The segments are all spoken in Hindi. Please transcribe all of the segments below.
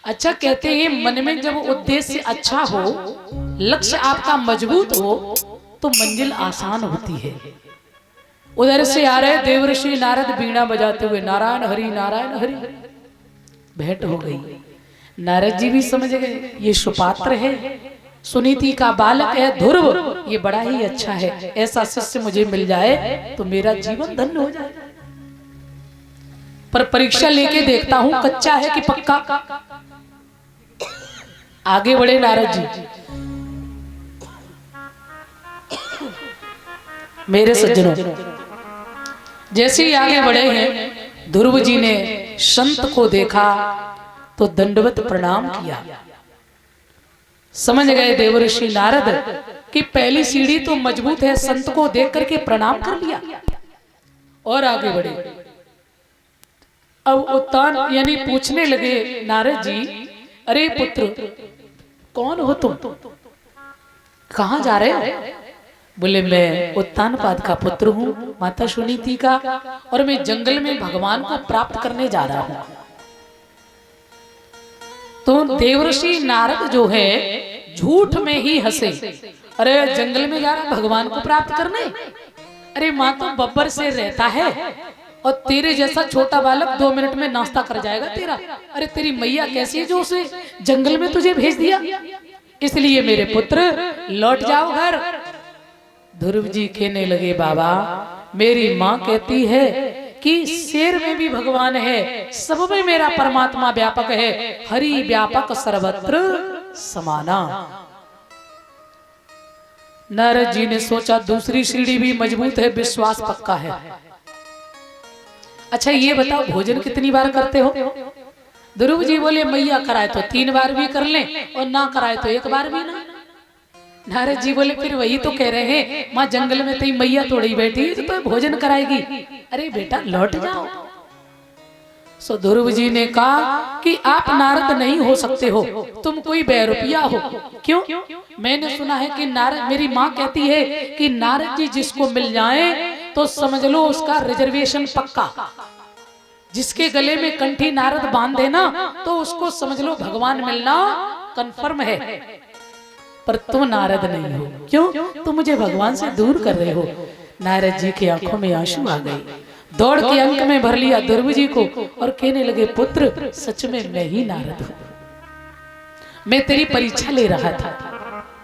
अच्छा, कहते हैं मन में जब उद्देश्य अच्छा हो, लक्ष्य आपका मजबूत हो, तो मंजिल आसान होती है। उधर से आ रहे देवर्षि नारद बीणा बजाते हुए, नारायण हरि नारायण हरि। भेंट हो गई। नारद जी भी समझ गए ये सुपात्र है, सुनीति का बालक है ध्रुव, ये बड़ा ही अच्छा है, ऐसा शिष्य मुझे मिल जाए तो मेरा जीवन धन्य हो जाए। पर परीक्षा लेके देखता हूं कच्चा है कि पक्का। आगे बढ़े नारद जी। मेरे सज्जनों, जैसे ही आगे बढ़े हैं, ध्रुव जी ने संत को देखा तो दंडवत प्रणाम किया। समझ गए देवर्षि नारद कि पहली सीढ़ी तो मजबूत है, संत को देख करके प्रणाम कर लिया और आगे बढ़े। अब उत्तान यानी पूछने लगे नारद जी, अरे पुत्र कौन हो तुम, कहां जा रहे हो? बोले मैं उत्तानपाद का पुत्र हूं, माता सुनीति का, और मैं जंगल में भगवान को प्राप्त करने जा रहा हूं। तो देवर्षि नारद जो है झूठ में ही हंसे, अरे जंगल में जा रहा भगवान को प्राप्त करने? अरे माँ तो बब्बर से रहता है और तेरे जैसा छोटा बालक 2 मिनट में नाश्ता कर जाएगा तेरा। अरे तेरी मैया कैसी है जो उसे जंगल में तुझे भेज दिया? इसलिए मेरे पुत्र लौट जाओ घर। ध्रुव जी कहने लगे, बाबा मेरी माँ कहती है कि शेर में भी भगवान है, सब में मेरा परमात्मा व्यापक है, हरि व्यापक सर्वत्र समाना। नारद जी ने सोचा दूसरी सीढ़ी भी मजबूत है, विश्वास पक्का है। अच्छा ये बताओ भोजन कितनी बार करते हो? ध्रुव जी बोले मैया कराए तो 3 बार भी कर ले और ना कराए तो 1 बार भी ना। नारद जी बोले फिर वही तो कह रहे हैं, माँ जंगल में तेरी मैया तोड़ी बैठी है तो भोजन कराएगी। अरे बेटा लौट जाओ। सो ध्रुव जी ने कहा कि आप नारद नहीं हो सकते हो, तुम कोई बेरुपया हो। क्यों? मैंने सुना है कि नारद, मेरी माँ कहती है कि नारद जी जिसको मिल जाए तो समझ लो उसका रिजर्वेशन पक्का। जिसके गले में कंठी नारद बांध देना तो उसको समझ लो भगवान मिलना कंफर्म है। पर तुम नारद नहीं हो। क्यों? तुम मुझे भगवान से दूर कर रहे हो। नारद जी की आंखों में आंसू आ गए, दौड़ के अंक में भर लिया ध्रुव जी को और कहने लगे, पुत्र सच में मैं ही नारद हूं, मैं तेरी परीक्षा ले रहा था,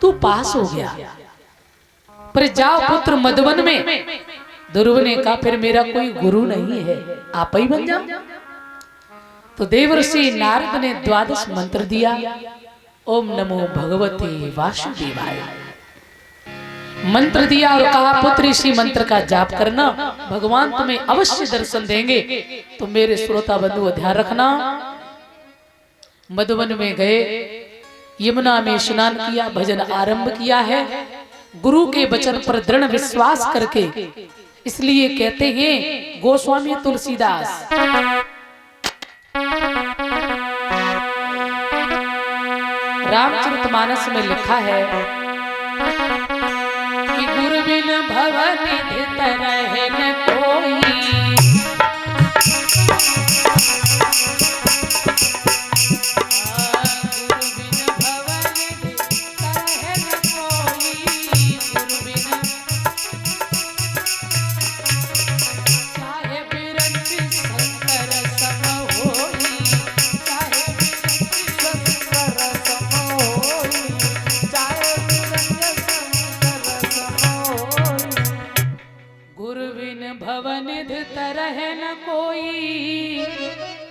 तू पास हो गया, पर जाओ पुत्र मधुवन में। ध्रुव ने कहा फिर मेरा कोई गुरु नहीं है, आप ही बन जाओ। तो देवर्षि नारद ने 12 मंत्र दिया, ओम नमो भगवते वासुदेवाय मंत्र दिया और कहा पुत्र इसी मंत्र का जाप करना, भगवान तुम्हें अवश्य दर्शन देंगे। तो मेरे श्रोता बंधु ध्यान रखना, मधुवन में गए, यमुना में स्नान किया, भजन आरंभ किया है गुरु के वचन पर दृढ़ विश्वास करके। इसलिए कहते हैं गोस्वामी तुलसीदास, रामचरितमानस में लिखा है कि गुरु बिन भवन तरह न कोई, तरह न कोई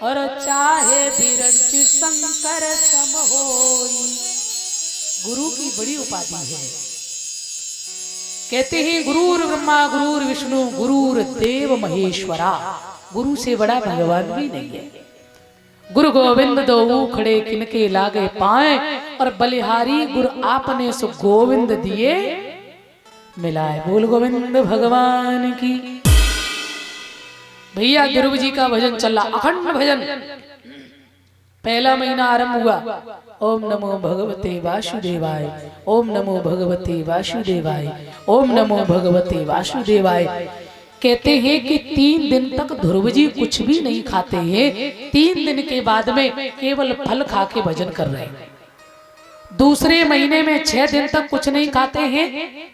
और चाहे बिरंच शंकर सम होई। गुरु की बड़ी उपाधि है। कहते हैं गुरुर ब्रह्मा गुरुर विष्णु गुरुर देव महेश्वरा, गुरु से बड़ा भगवान भी नहीं है। गुरु गोविंद दो खड़े किनके लागे पाए, और बलिहारी गुरु आपने सो गोविंद दिए मिलाए। बोल गोविंद भगवान की। भैया ध्रुव जी का भजन चला, अखंड भजन। पहला महीना आरंभ हुआ, ओम नमो भगवते वासुदेवाय, ओम नमो भगवते वासुदेवाय, ओम नमो भगवते वासुदेवाय। कहते हैं कि 3 दिन तक ध्रुव जी कुछ भी नहीं खाते हैं। 3 दिन के बाद में केवल फल खा के भजन कर रहे हैं। दूसरे महीने में 6 दिन तक कुछ नहीं खाते हैं,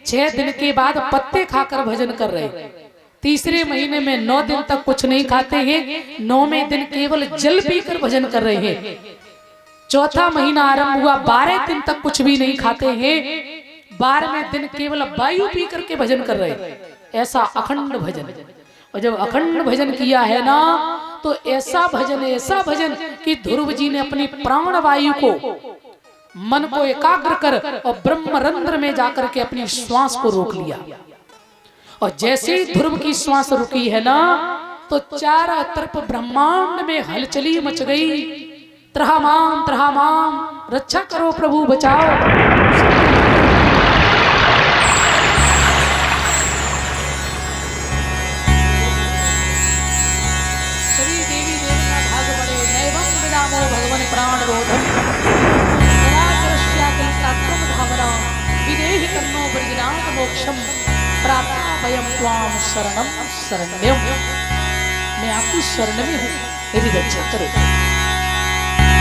6 दिन के बाद पत्ते खाकर भजन कर रहे हैं। तीसरे महीने में 9 दिन तक कुछ नहीं खाते हैं, 9वें दिन केवल जल पीकर भजन कर रहे हैं। चौथा महीना आरंभ हुआ, 12 दिन तक कुछ भी नहीं खाते हैं, 12वें दिन केवल वायु पी करके भजन कर रहे हैं। ऐसा अखंड भजन, और जब अखंड भजन किया है ना, तो ऐसा भजन कि ध्रुव जी ने अपनी प्राण वायु को, मन को एकाग्र कर और ब्रह्मरंध्र में जाकर के अपनी श्वास को रोक लिया। और जैसे ही ध्रुव की श्वास रुकी है ना, तो चारों तरफ ब्रह्मांड में हलचली मच गई। त्रहामाम त्रहामाम, रक्षा करो प्रभु बचाओ। सभी देवी देवता भाग पड़े, नैवं विदामो भगवन प्राण रोधम धावना विदेहि कन्नो ब्रजनाथ मोक्षम प्राप्ता वयम त्वाम शरणम शरण्यम। मैं आपकी शरण में हूँ, मेरी रक्षा करो।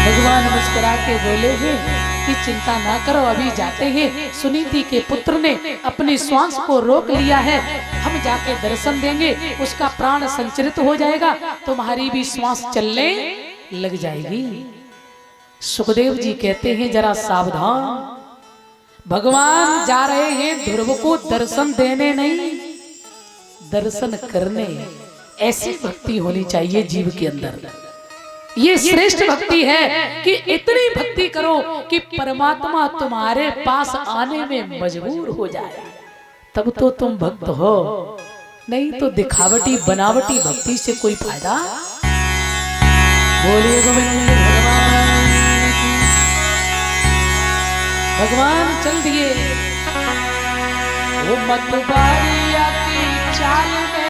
भगवान मुस्कुरा के बोले हैं कि चिंता ना करो, अभी जाते हैं। सुनीति के पुत्र ने अपनी श्वास को रोक लिया है, हम जाके दर्शन देंगे, उसका प्राण संचरित हो जाएगा, तुम्हारी भी श्वास चलने लग जाएगी। सुखदेव जी कहते हैं जरा सावधान, भगवान जा रहे हैं ध्रुव को दर्शन देने नहीं, दर्शन करने। ऐसी भक्ति होनी चाहिए जीव के अंदर। ये श्रेष्ठ भक्ति है कि इतनी भक्ति करो कि परमात्मा तुम्हारे पास आने में मजबूर हो जाए, तब तो तुम भक्त हो। नहीं तो दिखावटी बनावटी भक्ति से कोई फायदा। बोलिए गोविंद भगवान चल दिए। वो मतवारिया की चाल